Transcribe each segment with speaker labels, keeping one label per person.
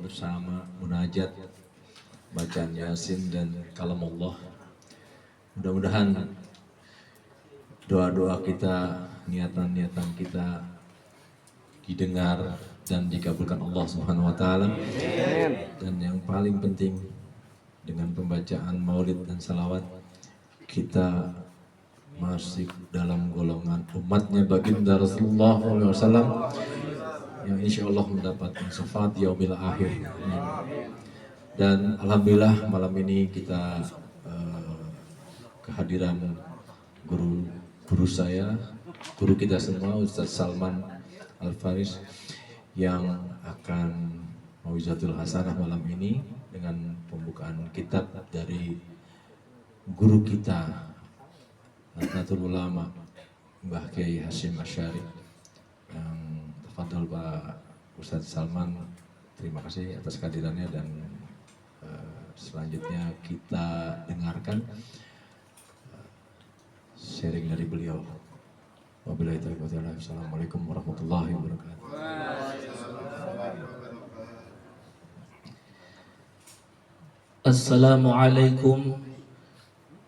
Speaker 1: bersama munajat, bacaan Yasin dan kalam Allah. Mudah-mudahan doa-doa kita, niatan-niatan kita didengar dan dikabulkan Allah Subhanahu wa taala. Dan yang paling penting, dengan pembacaan maulid dan salawat kita masih dalam golongan umatnya baginda Rasulullah SAW yang insya Allah mendapatkan syafaat yaumil akhir. Dan alhamdulillah malam ini kita kehadiran guru saya, guru kita semua, Ustaz Salman Al-Faris, yang akan Mau'izatul Hasanah malam ini dengan pembukaan kitab dari guru kita Nahdlatul Ulama Mbah Kiai Hasyim Asy'ari. Yang tafadhol Pak Ustaz Salman, terima kasih atas kehadirannya, dan selanjutnya kita dengarkan sharing dari beliau. Wabillahi taufiq wal hidayah. Assalamualaikum warahmatullahi wabarakatuh.
Speaker 2: Assalamualaikum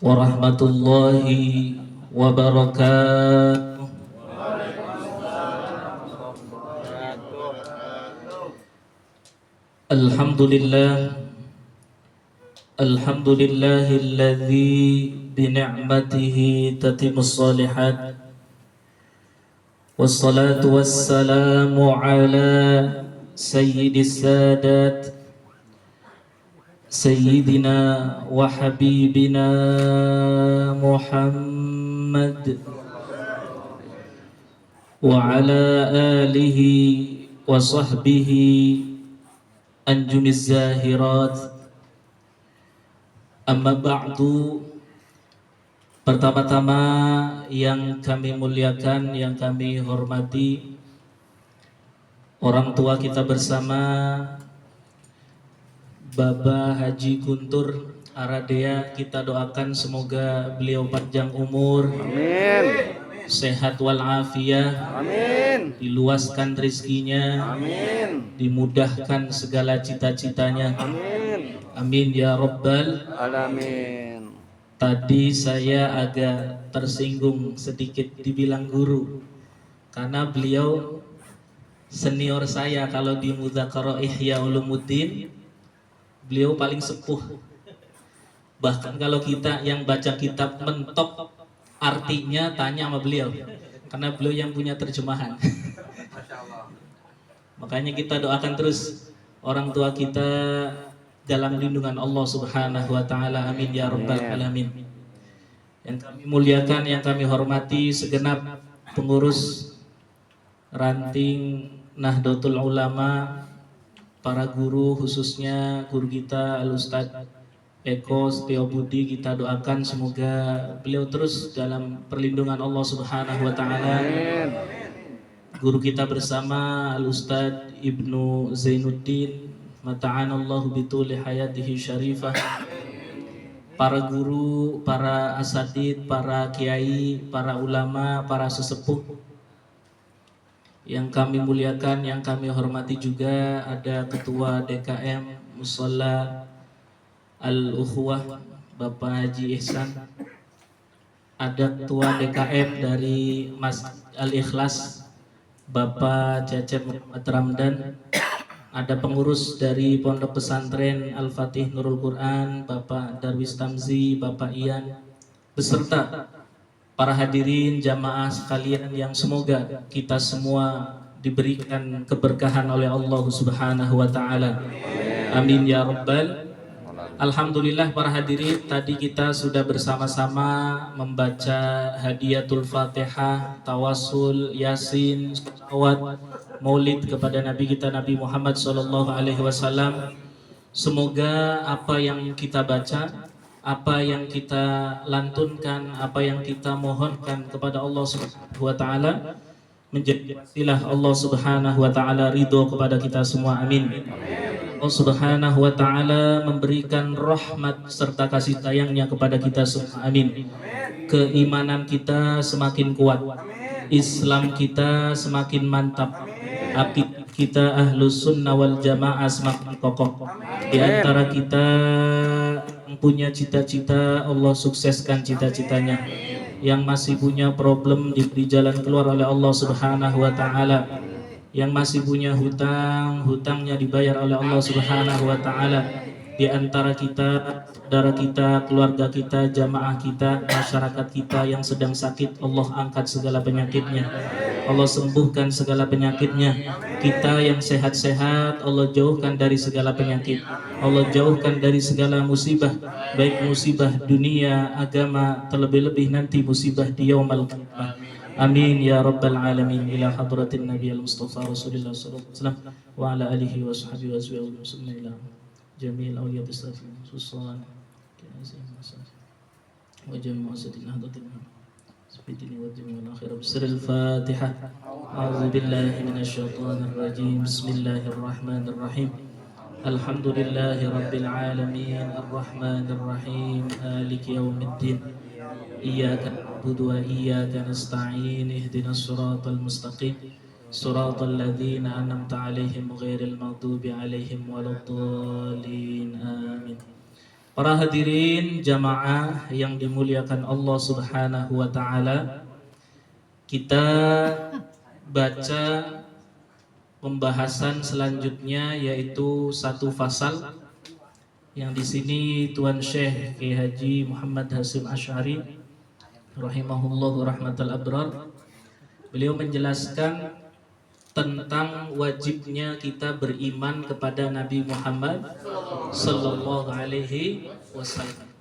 Speaker 2: warahmatullahi wabarakatuh. Alhamdulillah, alhamdulillahilladzi bini'matihi tatimmus shalihat. Wassalatu wassalamu ala sayyidis sadat Sayyidina wa habibina Muhammad wa ala alihi wa sahbihi anjumiz zahirat. Amma ba'du. Pertama-tama yang kami muliakan, yang kami hormati, orang tua kita bersama, Baba Haji Guntur Aradea, kita doakan semoga beliau panjang umur, amin, sehat walafiat, amin, diluaskan rezekinya, amin, dimudahkan segala cita-citanya, amin, amin ya rabbal alamin. Tadi saya agak tersinggung sedikit dibilang guru, karena beliau senior saya. Kalau di Mudzakarah Ihya Ulumuddin, beliau paling sepuh. Bahkan kalau kita yang baca kitab mentok artinya tanya sama beliau, karena beliau yang punya terjemahan. Makanya kita doakan terus orang tua kita dalam lindungan Allah Subhanahu wa taala, amin ya rabbal alamin. Yang kami muliakan, yang kami hormati segenap pengurus ranting Nahdlatul Ulama, para guru, khususnya guru kita Al-Ustaz Eko Setio Budi, kita doakan semoga beliau terus dalam perlindungan Allah Subhanahu wa taala. Guru kita bersama Al-Ustaz Ibnu Zainuddin, mata'anallahu bituli hayatihi syarifah. Para guru, para asatid, para kiai, para ulama, para sesepuh yang kami muliakan, yang kami hormati juga, ada Ketua DKM Musholla Al-Ukhuwah Bapak Haji Ihsan, ada Ketua DKM dari Masjid Al-Ikhlas Bapak Cecep Muhammad Ramdan, ada pengurus dari Pondok Pesantren Al-Fatih Nurul Quran Bapak Darwis Tamzi, Bapak Ian, beserta para hadirin jamaah sekalian yang semoga kita semua diberikan keberkahan oleh Allah Subhanahu wa taala. Amin ya rabbal. Alhamdulillah para hadirin, tadi kita sudah bersama-sama membaca hadiyatul Fatihah, tawasul, Yasin, salawat, maulid kepada Nabi kita Nabi Muhammad SAW. Semoga apa yang kita baca, apa yang kita lantunkan, apa yang kita mohonkan kepada Allah Subhanahu wa taala menjadi wasilah Allah Subhanahu wa taala ridho kepada kita semua, amin. Allah Subhanahu wa taala memberikan rahmat serta kasih sayangnya kepada kita semua, amin. Keimanan kita semakin kuat, Islam kita semakin mantap, akidah kita ahlus sunnah wal jamaah semakin kokoh. Di antara kita yang punya cita-cita, Allah sukseskan cita-citanya. Yang masih punya problem diberi jalan keluar oleh Allah Subhanahu wa taala. Yang masih punya hutang, hutangnya dibayar oleh Allah Subhanahu wa taala. Di antara kita, saudara kita, keluarga kita, jamaah kita, masyarakat kita yang sedang sakit, Allah angkat segala penyakitnya, Allah sembuhkan segala penyakitnya. Kita yang sehat-sehat, Allah jauhkan dari segala penyakit, Allah jauhkan dari segala musibah, baik musibah dunia, agama, terlebih-lebih nanti musibah di yaumul qiyamah. Amin ya rabbal alamin. Ila hadratin nabiyil mustafa rasulillah sallallahu alaihi wasallam wa ala alihi wa sahbihi wa sallam. جميع الأولياء الصالحين خصوصا كأسهم وجميع مؤسسة نهضة سبيتني والجميع الآخرة بسر الفاتحة. أعوذ بالله من الشيطان الرجيم. بسم الله الرحمن الرحيم. الحمد لله رب العالمين الرحمن الرحيم مالك يوم الدين إياك نعبد وإياك نستعين اهدنا الصراط المستقيم صراط الذين أنعمت عليهم غير المغضوب عليهم ولا الضالين آمين. Para hadirin jamaah yang dimuliakan Allah Subhanahu wa taala, kita baca pembahasan selanjutnya yaitu satu fasal yang di sini Tuan Syekh Kiai Haji Muhammad Hasyim Asy'ari rahimahullahu rahmatal abrar, beliau menjelaskan tentang wajibnya kita beriman kepada Nabi Muhammad sallallahu alaihi wasallam.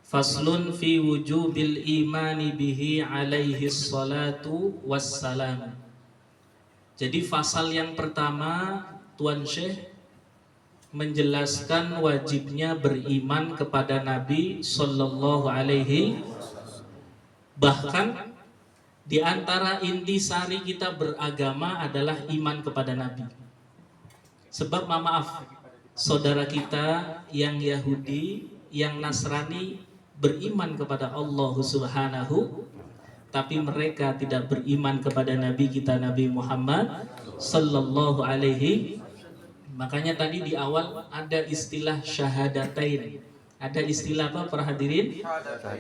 Speaker 2: Faslun fi wujubil imani bihi alaihi salatu wassalam. Jadi fasal yang pertama Tuan Syekh menjelaskan wajibnya beriman kepada Nabi sallallahu alaihi, bahkan di antara intisari kita beragama adalah iman kepada Nabi. Sebab maaf, saudara kita yang Yahudi, yang Nasrani beriman kepada Allah Subhanahu, tapi mereka tidak beriman kepada Nabi kita Nabi Muhammad sallallahu alaihi. Makanya tadi di awal ada istilah syahadatain. Ada istilah apa para hadirin?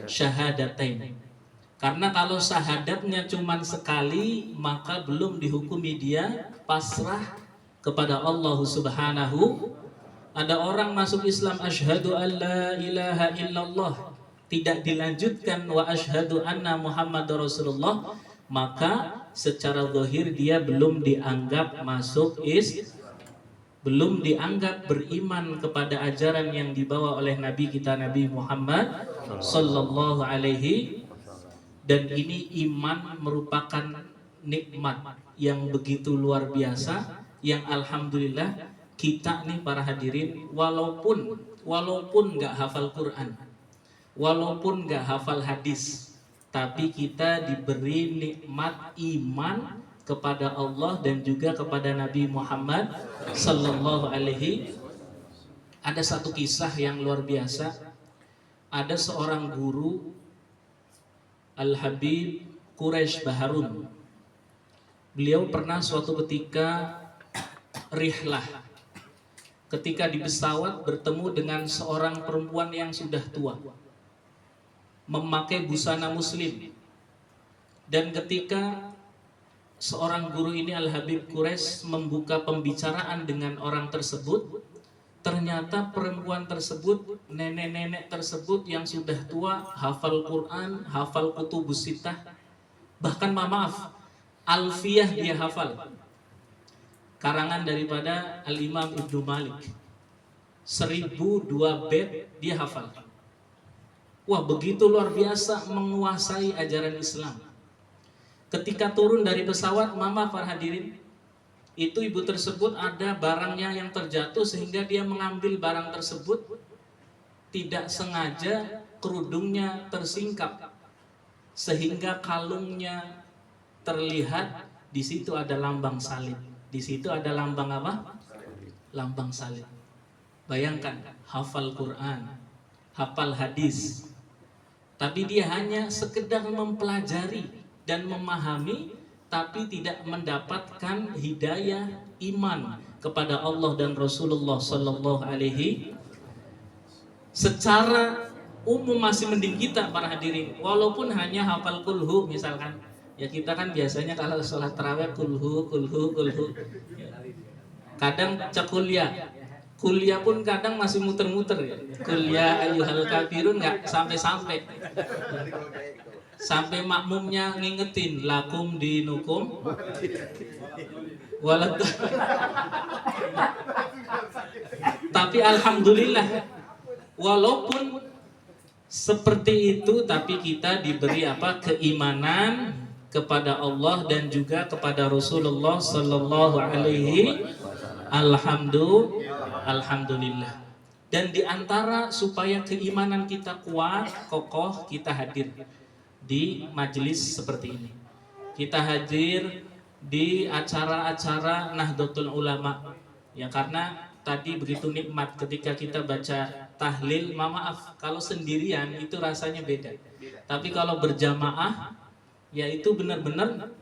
Speaker 2: Syahadatain. Karena kalau syahadatnya cuma sekali, maka belum dihukumi dia pasrah kepada Allah Subhanahu. Ada orang masuk Islam asyhadu an la ilaha illallah, tidak dilanjutkan wa asyhadu anna Muhammadar Rasulullah, maka secara zahir dia belum dianggap masuk belum dianggap beriman kepada ajaran yang dibawa oleh Nabi kita Nabi Muhammad sallallahu alaihi. Dan ini iman merupakan nikmat yang begitu luar biasa, yang alhamdulillah kita nih para hadirin, walaupun nggak hafal Quran, walaupun nggak hafal hadis, tapi kita diberi nikmat iman kepada Allah dan juga kepada Nabi Muhammad sallallahu alaihi. Ada satu kisah yang luar biasa. Ada seorang guru Al-Habib Quraisy Baharun. Beliau pernah suatu ketika rihlah, ketika di pesawat bertemu dengan seorang perempuan yang sudah tua, memakai busana muslim. Dan ketika seorang guru ini Al-Habib Quraisy membuka pembicaraan dengan orang tersebut, ternyata perempuan tersebut, nenek-nenek tersebut yang sudah tua, hafal Quran, hafal kutubus sittah, bahkan maaf, Alfiyah dia hafal, karangan daripada Al-Imam Ibnu Malik, 1002 bait dia hafal. Wah, begitu luar biasa menguasai ajaran Islam. Ketika turun dari pesawat, mama para hadirin, itu ibu tersebut ada barangnya yang terjatuh sehingga dia mengambil barang tersebut, tidak sengaja kerudungnya tersingkap sehingga kalungnya terlihat. Di situ ada lambang salib. Di situ ada lambang apa? Lambang salib. Bayangkan, hafal Quran, hafal hadis, tapi dia hanya sekedar mempelajari dan memahami, tapi tidak mendapatkan hidayah iman kepada Allah dan Rasulullah Sallallahu Alaihi, secara umum masih mending kita para hadirin, walaupun hanya hafal kulhu misalkan. Ya kita kan biasanya kalau sholat tarawih kulhu. Ya. Kadang kuliah pun kadang masih muter-muter ya. Kuliah ayyuhal kafirun nggak sampai-sampai. Sampai makmumnya ngingetin lakum dinukum walad. Tapi alhamdulillah, walaupun seperti itu, tapi kita diberi apa? Keimanan kepada Allah dan juga kepada Rasulullah Sallallahu Alaihi. Alhamdulillah. Dan diantara supaya keimanan kita kuat, kokoh, kita hadir di majelis seperti ini. Kita hadir di acara-acara Nahdlatul Ulama. Ya karena tadi begitu nikmat ketika kita baca tahlil. Maaf kalau sendirian itu rasanya beda. Tapi kalau berjamaah, ya itu benar-benar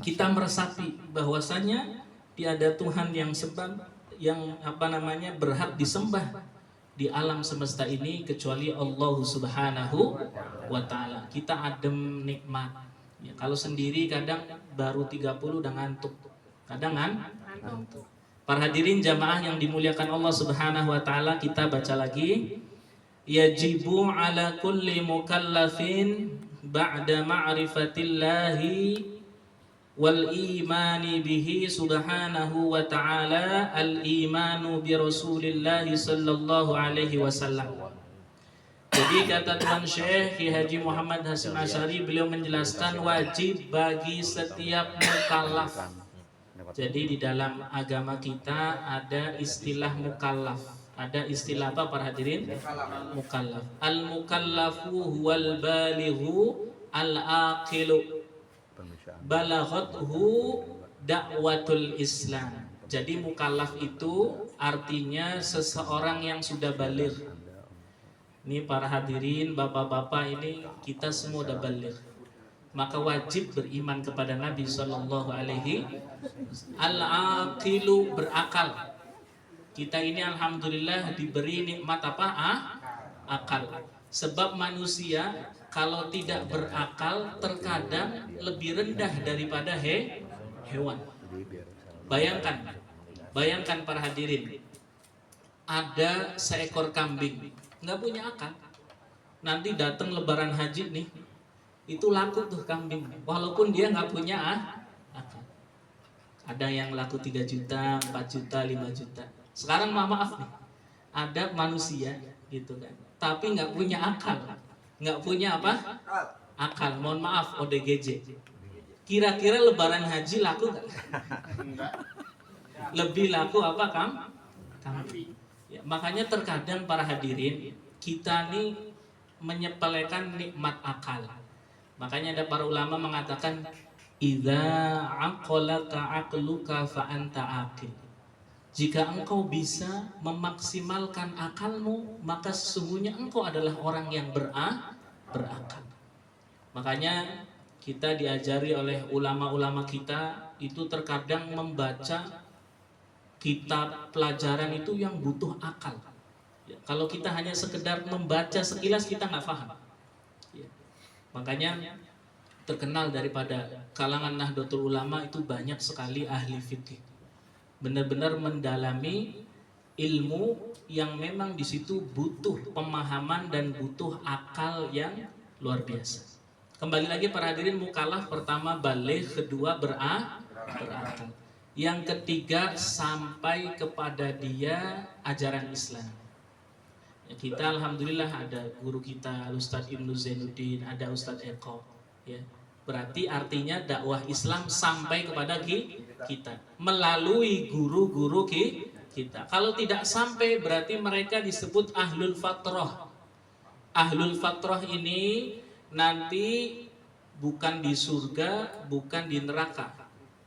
Speaker 2: kita meresapi bahwasanya tiada Tuhan yang berhak disembah di alam semesta ini kecuali Allah Subhanahu wa Ta'ala. Kita adem nikmat. Ya, kalau sendiri kadang baru 30 udah ngantuk. Kadang ngantuk. Para hadirin jamaah yang dimuliakan Allah Subhanahu wa Ta'ala, kita baca lagi. Yajibu ala kulli mukallafin ba'da ma'rifatillahi wal imani bihi subhanahu wa ta'ala al imanu bi Rasulillah sallallahu alaihi wasallam. Jadi kata Tuan Syekh Ki Haji Muhammad Hasyim Asy'ari, beliau menjelaskan wajib bagi setiap mukallaf. Jadi di dalam agama kita ada istilah mukallaf. Ada istilah apa para hadirin? Mukallaf. Al mukallafu huwal balighu al aqilu balaghathu da'watul Islam. Jadi mukallaf itu artinya seseorang yang sudah baligh. Ini para hadirin, bapak-bapak, ini kita semua udah baligh. Maka wajib beriman kepada Nabi sallallahu alaihi al-aqilu, berakal. Kita ini alhamdulillah diberi nikmat apa? Akal. Sebab manusia kalau tidak berakal terkadang lebih rendah daripada hewan. Bayangkan para hadirin, ada seekor kambing nggak punya akal. Nanti datang lebaran haji nih, itu laku tuh kambing, walaupun dia nggak punya akal. Ada yang laku 3 juta, 4 juta, 5 juta. Sekarang maaf nih, ada manusia gitu kan, tapi nggak punya akal. Nggak punya apa? Akal. Mohon maaf, ODGJ. Kira-kira lebaran haji laku nggak? Lebih laku apa kambing? Ya, makanya terkadang para hadirin, kita nih menyepelekan nikmat akal. Makanya ada para ulama mengatakan, idza aqalaka aqluka fa anta aqil. Jika engkau bisa memaksimalkan akalmu, maka sesungguhnya engkau adalah orang yang berakal. Makanya kita diajari oleh ulama-ulama kita itu terkadang membaca kitab pelajaran itu yang butuh akal. Ya, kalau kita hanya sekedar membaca sekilas kita nggak paham. Ya. Makanya terkenal daripada kalangan Nahdlatul Ulama itu banyak sekali ahli fikih. Benar-benar mendalami ilmu yang memang di situ butuh pemahaman dan butuh akal yang luar biasa. Kembali lagi para hadirin, mukallaf pertama baligh, kedua berakal. Yang ketiga sampai kepada dia ajaran Islam. Ya, kita alhamdulillah ada guru kita Ustadz Ibnu Zainuddin, ada Ustadz Eko. Ya. Berarti artinya dakwah Islam sampai kepada kita melalui guru-guru kita. Kalau tidak sampai berarti mereka disebut ahlul fatrah. Ahlul fatrah ini nanti bukan di surga, bukan di neraka,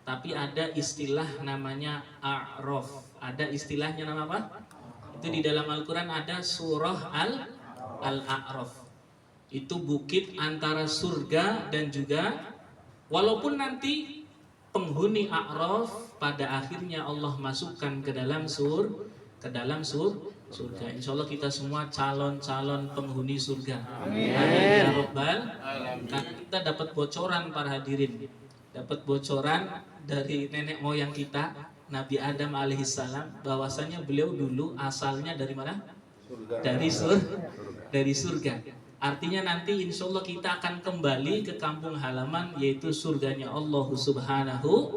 Speaker 2: tapi ada istilah namanya a'raf. Ada istilahnya nama apa? Itu di dalam Al-Quran ada surah Al-A'raf. Itu bukit antara surga dan juga, walaupun nanti penghuni A'raf pada akhirnya Allah masukkan ke dalam surga. Insya Allah kita semua calon-calon penghuni surga. Amin ya Rabbal. Karena kita dapat bocoran para hadirin, dapat bocoran dari nenek moyang kita Nabi Adam alaihissalam, bahwasanya beliau dulu asalnya dari mana? Dari surga. Artinya nanti insya Allah kita akan kembali ke kampung halaman, yaitu surganya Allah Subhanahu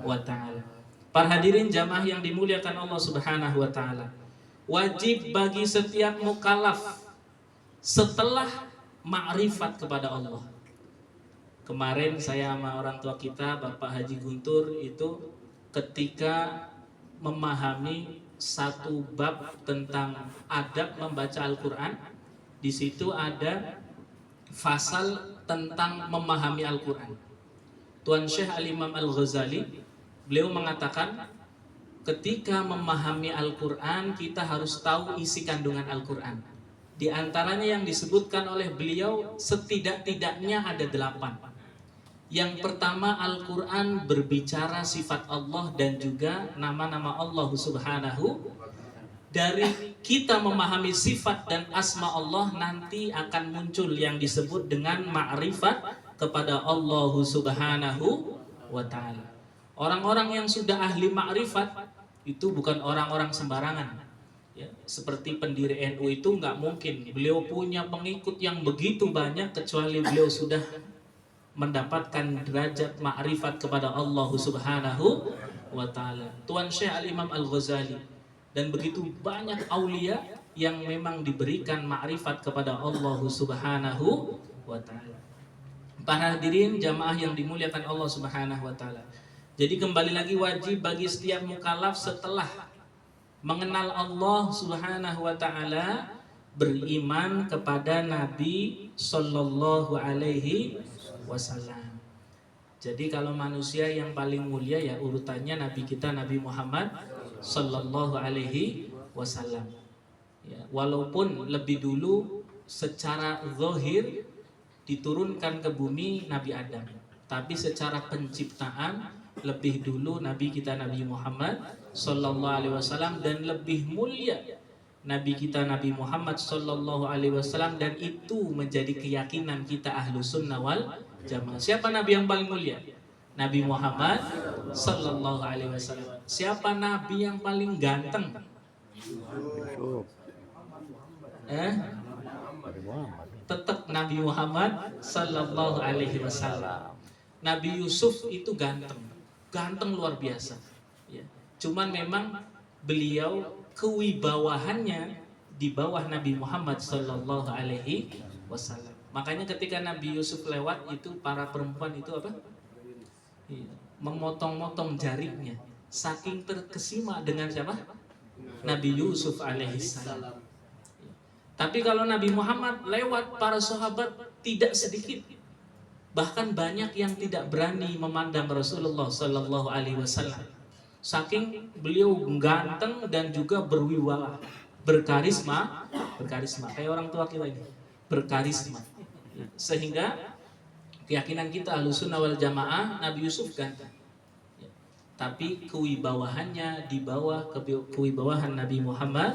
Speaker 2: wa Ta'ala. Para hadirin jamaah yang dimuliakan Allah Subhanahu wa Ta'ala, wajib bagi setiap mukallaf setelah ma'rifat kepada Allah. Kemarin saya sama orang tua kita, Bapak Haji Guntur, itu ketika memahami satu bab tentang adab membaca Al-Quran, di situ ada fasal tentang memahami Al-Quran. Tuan Syekh Al-Imam Al-Ghazali, beliau mengatakan ketika memahami Al-Quran kita harus tahu isi kandungan Al-Quran. Di antaranya yang disebutkan oleh beliau setidak-tidaknya ada 8. Yang pertama, Al-Quran berbicara sifat Allah dan juga nama-nama Allah Subhanahu. Dari kita memahami sifat dan asma Allah, nanti akan muncul yang disebut dengan ma'rifat kepada Allah Subhanahu wa Ta'ala. Orang-orang yang sudah ahli ma'rifat itu bukan orang-orang sembarangan ya. Seperti pendiri NU itu nggak mungkin beliau punya pengikut yang begitu banyak kecuali beliau sudah mendapatkan derajat ma'rifat kepada Allah Subhanahu wa Ta'ala. Tuan Syekh Al-Imam Al-Ghazali dan begitu banyak aulia yang memang diberikan ma'rifat kepada Allah Subhanahu wa Ta'ala. Para hadirin jamaah yang dimuliakan Allah Subhanahu wa Ta'ala. Jadi kembali lagi, wajib bagi setiap mukallaf setelah mengenal Allah Subhanahu wa Ta'ala beriman kepada Nabi Sallallahu Alaihi Wasallam. Jadi kalau manusia yang paling mulia ya urutannya Nabi kita Nabi Muhammad Sallallahu Alaihi Wasallam. Ya, walaupun lebih dulu secara zahir diturunkan ke bumi Nabi Adam, tapi secara penciptaan lebih dulu Nabi kita Nabi Muhammad Sallallahu Alaihi Wasallam, dan lebih mulia Nabi kita Nabi Muhammad Sallallahu Alaihi Wasallam, dan itu menjadi keyakinan kita Ahlus Sunnah wal Jamaah. Siapa Nabi yang paling mulia? Nabi Muhammad Sallallahu Alaihi Wasallam. Siapa Nabi yang paling ganteng? Tetap Nabi Muhammad Sallallahu Alaihi Wasallam. Nabi Yusuf itu ganteng luar biasa. Ya. Cuman memang beliau kewibawahannya di bawah Nabi Muhammad Sallallahu Alaihi Wasallam. Makanya ketika Nabi Yusuf lewat itu para perempuan itu apa? Memotong-motong jarinya, saking terkesima dengan siapa? Nabi Yusuf alaihissalam. Tapi kalau Nabi Muhammad lewat, para sahabat tidak sedikit, bahkan banyak yang tidak berani memandang Rasulullah Sallallahu Alaihi Wasallam. Saking beliau ganteng dan juga berwibawa, berkarisma, kayak orang tua kita ini, berkarisma. Sehingga keyakinan kita Ahlussunnah wal Jamaah, Nabi Yusuf ganteng, ya. Tapi kewibawahannya di bawah kewibawahan Nabi Muhammad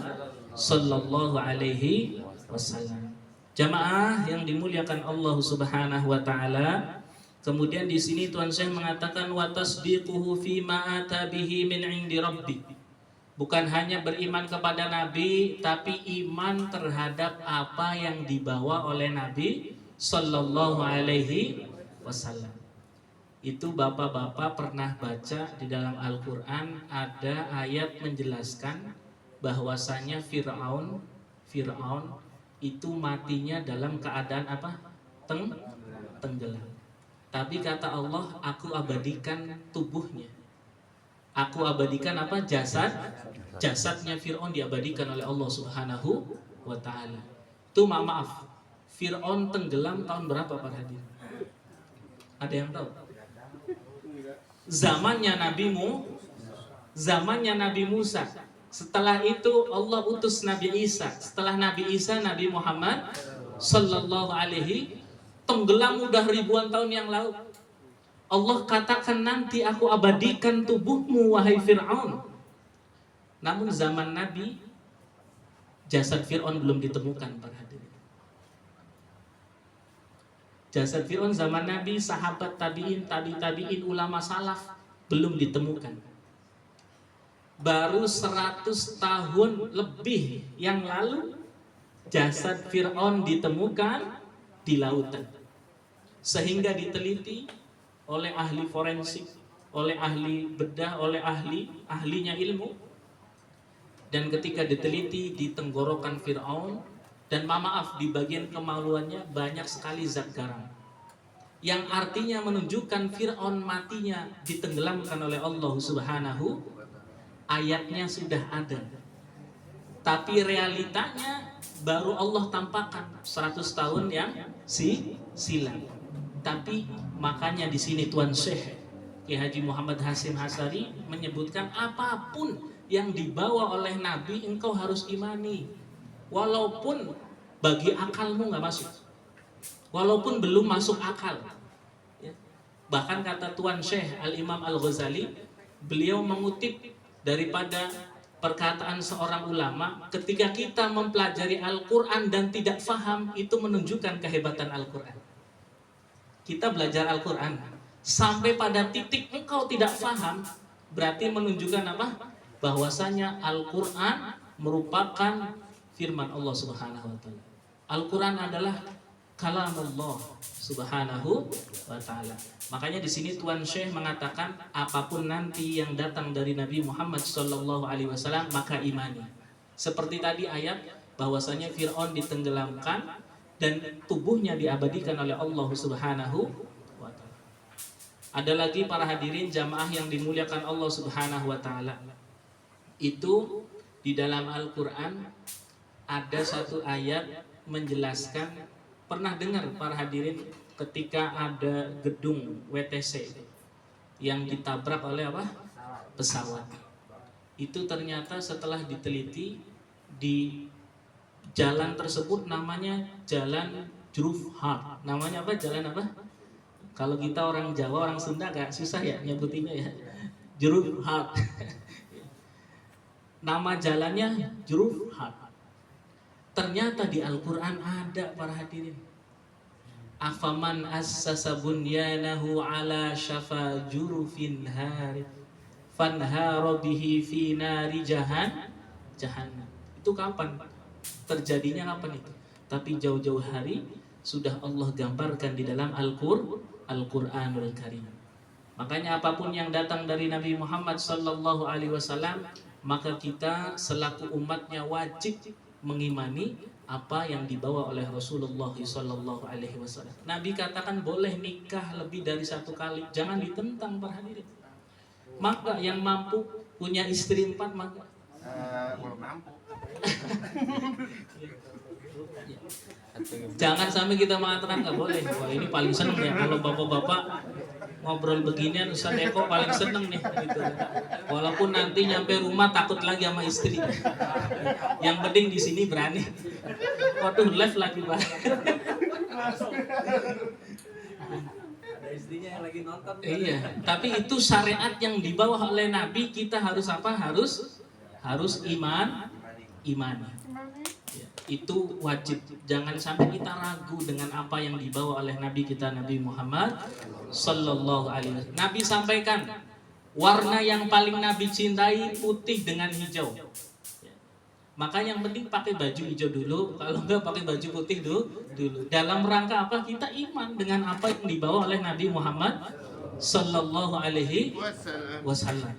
Speaker 2: Sallallahu Alaihi Wasallam. Jamaah yang dimuliakan Allah Subhanahu wa Ta'ala. Kemudian di sini Tuan Syekh mengatakan wa tasdiquhu fi ma ata bihi min indi rabbi. Bukan hanya beriman kepada Nabi, tapi iman terhadap apa yang dibawa oleh Nabi Sallallahu Alaihi Wasallam. Itu bapak-bapak pernah baca di dalam Al-Quran ada ayat menjelaskan bahwasanya Fir'aun itu matinya dalam keadaan apa? Tenggelam. Tapi kata Allah, aku abadikan tubuhnya. Aku abadikan apa? Jasadnya Fir'aun diabadikan oleh Allah Subhanahu wa Ta'ala. Itu maaf, Fir'aun tenggelam tahun berapa Pak Hadir? Ada yang tahu? Zamannya Nabi Musa. Setelah itu Allah utus Nabi Isa. Setelah Nabi Isa, Nabi Muhammad Sallallahu Alaihi, tenggelam udah ribuan tahun yang lalu. Allah katakan nanti aku abadikan tubuhmu wahai Fir'aun. Namun zaman Nabi jasad Fir'aun belum ditemukan para hadirin. Jasad Fir'aun zaman Nabi, sahabat tabi'in, tabi'in, ulama salaf belum ditemukan. Baru 100 tahun lebih yang lalu jasad Fir'aun ditemukan di lautan. Sehingga diteliti oleh ahli forensik, oleh ahli bedah, oleh ahlinya ilmu. Dan ketika diteliti di tenggorokan Fir'aun, dan maaf di bagian kemaluannya banyak sekali zat garam, yang artinya menunjukkan Fir'aun matinya ditenggelamkan oleh Allah Subhanahu. Ayatnya sudah ada, tapi realitanya baru Allah tampakkan 100 tahun yang silam. Tapi makanya di sini Tuan Syekh Kiai Haji Muhammad Hasyim Asy'ari menyebutkan apapun yang dibawa oleh Nabi engkau harus imani, walaupun bagi akalmu nggak masuk, walaupun belum masuk akal. Bahkan kata Tuan Syekh Al-Imam Al-Ghazali, beliau mengutip daripada perkataan seorang ulama, ketika kita mempelajari Al-Quran dan tidak faham, itu menunjukkan kehebatan Al-Quran. Kita belajar Al-Quran sampai pada titik engkau tidak faham, berarti menunjukkan apa? Bahwasanya Al-Quran merupakan firman Allah Subhanahu wa Ta'ala. Al-Quran adalah kalamullah Subhanahu wa Ta'ala. Makanya di sini Tuan Syekh mengatakan apapun nanti yang datang dari Nabi Muhammad SAW, maka imani. Seperti tadi ayat bahwasanya Fir'aun ditenggelamkan dan tubuhnya diabadikan oleh Allah Subhanahu wa Ta'ala. Ada lagi para hadirin jamaah yang dimuliakan Allah Subhanahu wa Ta'ala. Itu di dalam Al-Quran ada satu ayat menjelaskan, pernah dengar para hadirin ketika ada gedung WTC yang ditabrak oleh apa? Pesawat. Itu ternyata setelah diteliti di jalan tersebut namanya Jalan Jurufhat. Namanya apa? Jalan apa? Kalau kita orang Jawa, orang Sunda agak susah ya nyebutinnya ya. Jurufhat. Nama jalannya Jurufhat. Ternyata di Al-Quran ada para hadirin. Afaman assasa bunyanahu ala syafa jurufin harith fanhara bihi fi nari jahannam. Itu kapan? Terjadinya kapan itu? Tapi jauh-jauh hari sudah Allah gambarkan di dalam Al-Qur'anul Karim. Makanya apapun yang datang dari Nabi Muhammad SAW, maka kita selaku umatnya wajib mengimani apa yang dibawa oleh Rasulullah SAW. Nabi katakan boleh nikah lebih dari 1 kali, jangan ditentang para hadirin. Maka yang mampu punya istri 4 maka
Speaker 3: belum mampu.
Speaker 2: Jangan sampai kita mengatakan nggak boleh. Wah ini paling seneng ya kalau bapak-bapak ngobrol beginian, Ustaz Eko paling seneng nih gitu. Walaupun nanti nyampe rumah takut lagi sama istri. Yang penting di sini berani. Waduh live lagi Pak.
Speaker 4: Ada istrinya yang lagi nonton.
Speaker 2: Iya, tapi itu syariat yang dibawa oleh Nabi, kita harus apa? Harus imani. Ya, itu wajib. Jangan sampai kita ragu dengan apa yang dibawa oleh Nabi kita Nabi Muhammad Sallallahu Alaihi Wasallam. Nabi sampaikan warna yang paling Nabi cintai putih dengan hijau. Ya. Maka yang penting pakai baju hijau dulu. Kalau enggak pakai baju putih dulu. Dalam rangka apa? Kita iman dengan apa yang dibawa oleh Nabi Muhammad Sallallahu Alaihi Wasallam.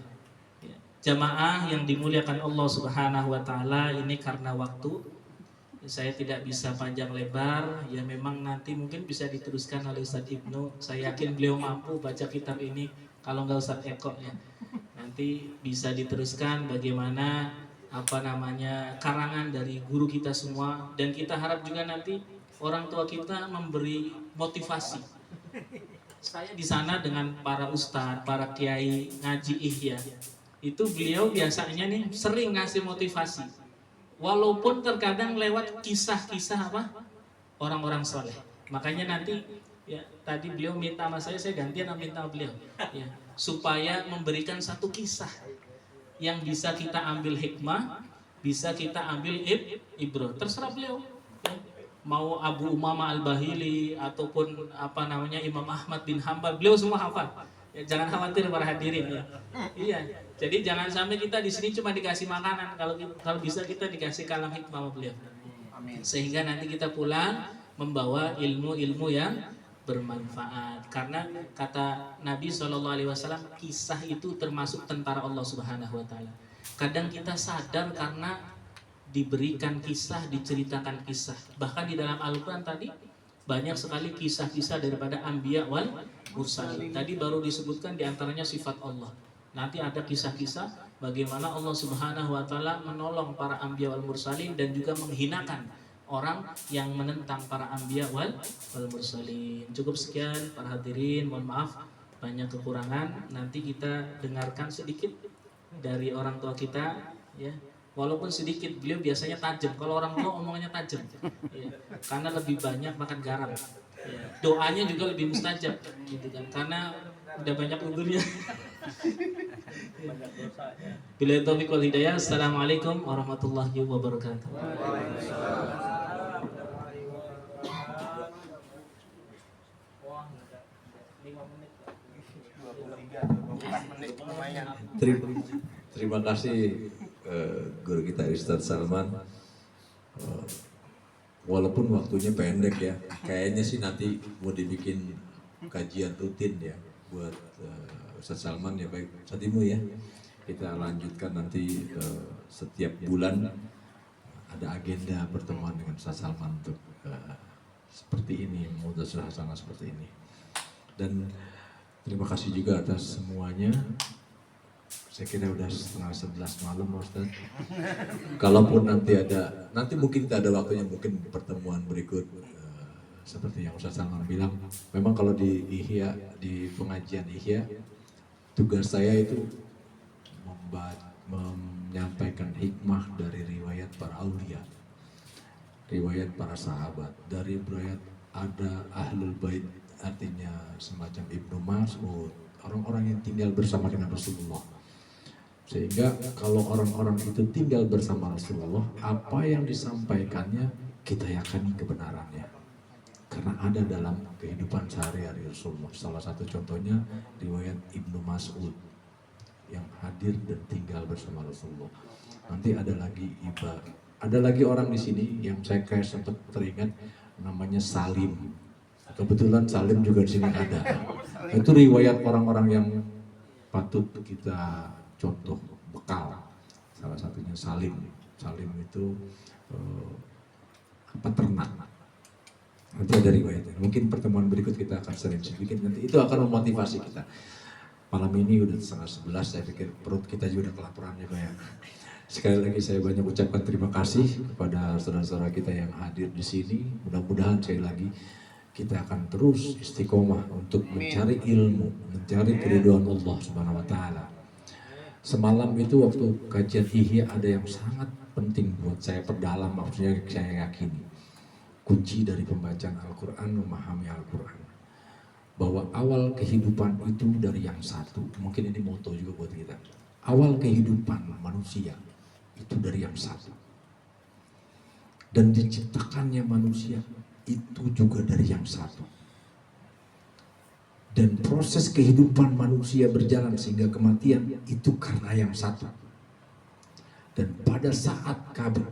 Speaker 2: Ya. Jamaah yang dimuliakan Allah Subhanahu Wa Taala, ini karena waktu saya tidak bisa panjang lebar, ya memang nanti mungkin bisa diteruskan oleh Ustadz Ibnu. Saya yakin beliau mampu baca kitab ini, kalau nggak Ustadz Eko ya. Nanti bisa diteruskan bagaimana karangan dari guru kita semua, dan kita harap juga nanti orang tua kita memberi motivasi. Saya di sana dengan para ustadz, para kiai ngaji ihya, itu beliau biasanya nih sering ngasih motivasi. Walaupun terkadang lewat kisah-kisah apa? Orang-orang soleh. Makanya nanti Ya, tadi beliau minta sama saya gantian minta sama beliau. Ya, supaya memberikan satu kisah yang bisa kita ambil hikmah, bisa kita ambil ibroh. Terserah beliau. Ya. Mau Abu Umamah Al-Bahili ataupun apa namanya Imam Ahmad bin Hambal, beliau semua hafal. Ya, jangan khawatir para hadirin ya. Iya. Jadi jangan sampai kita di sini cuma dikasih makanan, kalau bisa kita dikasih kalam hikmah sama beliau. Sehingga nanti kita pulang membawa ilmu-ilmu yang bermanfaat. Karena kata Nabi SAW, kisah itu termasuk tentara Allah Subhanahu Wa Taala. Kadang kita sadar karena diberikan kisah, diceritakan kisah. Bahkan di dalam Al-Quran tadi banyak sekali kisah-kisah daripada Anbiya wal Mursalin. Tadi baru disebutkan diantaranya sifat Allah. Nanti ada kisah-kisah bagaimana Allah Subhanahu Wa Taala menolong para Anbiya wal Mursalin dan juga menghinakan orang yang menentang para Anbiya wal Mursalin. Cukup sekian para hadirin, mohon maaf banyak kekurangan. Nanti kita dengarkan sedikit dari orang tua kita, ya. Walaupun sedikit, beliau biasanya tajam. Kalau orang tua omongannya tajam, ya. Karena lebih banyak makan garam. Ya. Doanya juga lebih mustajab, gitu kan? Karena udah banyak umurnya. Billahi taufiq wal hidayah. Assalamualaikum warahmatullahi wabarakatuh.
Speaker 1: Terima kasih guru kita Ustadz Salman. Walaupun waktunya pendek ya, kayaknya sih nanti mau dibikin kajian rutin ya buat Ustadz Salman ya, baik Satimu ya. Kita lanjutkan nanti setiap bulan ada agenda pertemuan dengan Ustadz Salman untuk seperti ini, mudah-mudahan suasana seperti ini. Dan terima kasih juga atas semuanya. Saya kira udah setengah 11 malam Ustaz. Kalaupun nanti mungkin kita ada waktunya, mungkin pertemuan berikut seperti yang Ustaz Salman bilang. Memang kalau di Ihya, di pengajian Ihya, tugas saya itu menyampaikan hikmah dari riwayat para aulia, riwayat para sahabat, dari riwayat ada Ahlul Bait, artinya semacam Ibnu Mas'ud, orang-orang yang tinggal bersama dengan Rasulullah. Sehingga kalau orang-orang itu tinggal bersama Rasulullah, apa yang disampaikannya kita yakini kebenarannya. Karena ada dalam kehidupan sehari-hari Rasulullah. Salah satu contohnya riwayat Ibnu Mas'ud yang hadir dan tinggal bersama Rasulullah. Nanti ada lagi orang di sini yang saya kayak sempat teringat, namanya Salim. Kebetulan Salim juga di sini ada. Itu riwayat orang-orang yang patut kita contoh bekal. Salah satunya Salim. Salim itu peternak. Nanti ada riwayatnya. Mungkin pertemuan berikut kita akan sering sedikit nanti. Itu akan memotivasi kita. Malam ini udah setengah 11, saya pikir perut kita juga udah kelaparan ya banyak. Sekali lagi saya banyak ucapkan terima kasih kepada saudara-saudara kita yang hadir di sini. Mudah-mudahan sekali lagi kita akan terus istiqomah untuk mencari ilmu, mencari keridhaan Allah Subhanahu Wa Taala. Semalam itu waktu kajian Ihya ada yang sangat penting buat saya perdalam, maksudnya saya yakini. Kunci dari pembacaan Al-Quran, memahami Al-Quran. Bahwa awal kehidupan itu dari yang satu. Mungkin ini moto juga buat kita. Awal kehidupan manusia itu dari yang satu. Dan diciptakannya manusia itu juga dari yang satu. Dan proses kehidupan manusia berjalan sehingga kematian itu karena yang satu. Dan pada saat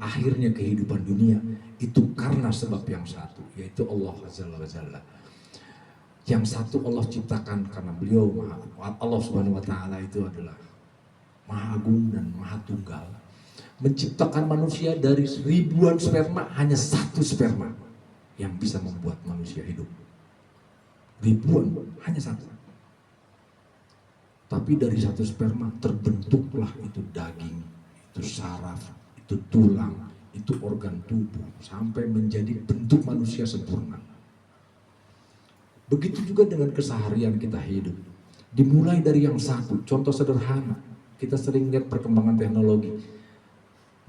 Speaker 1: akhirnya kehidupan dunia itu karena sebab yang satu, yaitu Allah Azza wa Jalla. Yang satu Allah ciptakan karena beliau Allah Subhanahu Wa Taala itu adalah Maha Agung dan Maha Tunggal. Menciptakan manusia dari ribuan sperma, hanya satu sperma yang bisa membuat manusia hidup. Ribuan, hanya satu. Tapi dari satu sperma terbentuklah itu daging, itu saraf, itu tulang, itu organ tubuh, sampai menjadi bentuk manusia sempurna. Begitu juga dengan keseharian kita hidup. Dimulai dari yang satu, contoh sederhana. Kita sering lihat perkembangan teknologi.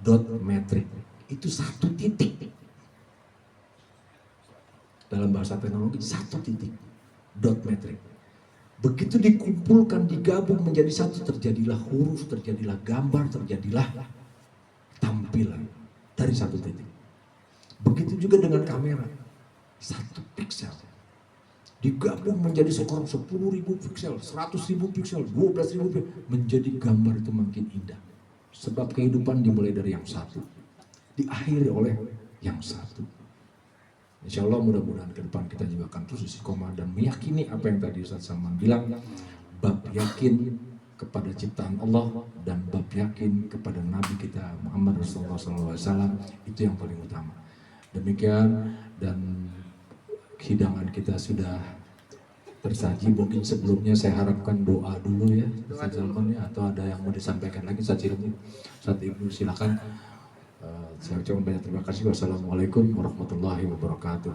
Speaker 1: Dot metrik, itu satu titik. dalam bahasa teknologi 1 titik, dot metrik. Begitu dikumpulkan, digabung menjadi satu, terjadilah huruf, terjadilah gambar, terjadilah tampilan dari 1 titik. Begitu juga dengan kamera, 1 piksel digabung menjadi sekarang 10.000 piksel, 100.000 piksel, 12.000 piksel, menjadi gambar itu makin indah. Sebab kehidupan dimulai dari yang satu, diakhiri oleh yang satu. Insya Allah mudah-mudahan ke depan kita juga akan terus istiqomah dan meyakini apa yang tadi Ustaz Salman bilang, bab yakin kepada ciptaan Allah dan bab yakin kepada Nabi kita Muhammad Rasulullah SAW, itu yang paling utama. Demikian, dan hidangan kita sudah tersaji. Mungkin sebelumnya saya harapkan doa dulu ya Ustaz Salman ya, atau ada yang mau disampaikan lagi Ustaz Ibnu silakan. Saya ucapkan banyak terima kasih. Wassalamualaikum warahmatullahi wabarakatuh.